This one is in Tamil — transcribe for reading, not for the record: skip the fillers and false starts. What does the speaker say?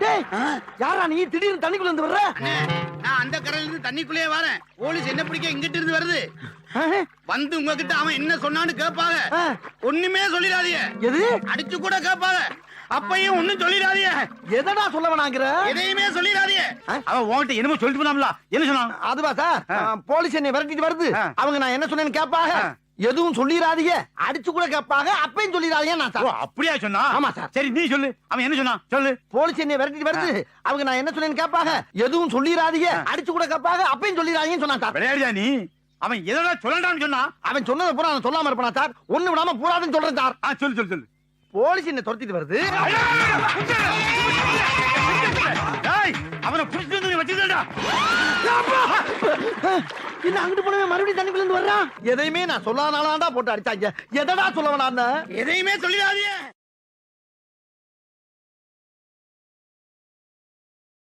டேய் யாரா நீ திடீர்னு தண்ணிக்குள்ள இருந்து வர்ற? நான் அந்த கரையில இருந்து தண்ணிக்குள்ளே வரேன். போலீஸ் என்ன பிடிக்க இங்கிட்டு இருந்து வருது. வந்து உங்ககிட்ட அவன் என்ன சொன்னான்னு கேட்பாங்க. ஒண்ணுமே சொல்லிடாதீங்க. எது? அடிச்சு கூட கேட்பாங்க. அப்பையும் ஒண்ணும் சொல்லிடாதீங்க. எதடா சொல்ல வேணாங்கிற? எதையுமே சொல்லிடாதீங்க. அவன் உன்கிட்ட என்னமோ சொல்லிட்டு போனாம்ல, என்ன சொன்னான்? அதுவா சார், போலீஸ் என்னை விரட்டிட்டு வருது. அவங்க நான் என்ன சொன்னேன்னு கேட்பாங்க. எதுவும் சொல்லிடாதீங்க, அடிச்சு கூட கேட்பாங்க. அப்பையும் சொல்லிடாதீங்க நான் சார். அப்படியா சொன்னா? ஆமா சார். சரி நீ சொல்லு, அவன் என்ன சொன்னான் சொல்லு. போலீஸ் என்னை விரட்டிட்டு வருது. அவங்க நான் என்ன சொன்னேன்னு கேட்பாங்க. எதுவும் சொல்லிடாதீங்க, அடிச்சு கூட கேட்பாங்க. அப்பையும் சொல்லிடாதீங்கன்னு சொன்னான் சார். விளையாடியா நீ? அவன் எதோட சொல்லலாம்னு சொன்னா? அவன் சொன்னதை பூரா நான் சொல்லாம இருப்பானா சார்? ஒண்ணு விடாம பூராதுன்னு சொல்றேன் சார். சொல்லு சொல்லு சொல்லு. போலீஸ் என்ன துரத்திட்டு வருது. அவனை புடிச்சு வந்து வச்சுடா. என்ன அங்கிட்டு போனவே மறுபடியும் தண்ணிக்குள்ள இருந்து வர்றான். எதையுமே நான் சொல்லாதானாடா போட்டு அடிச்சாங்க. எதடா சொல்ல வேணாம்? எதையுமே சொல்லிடாதீங்க.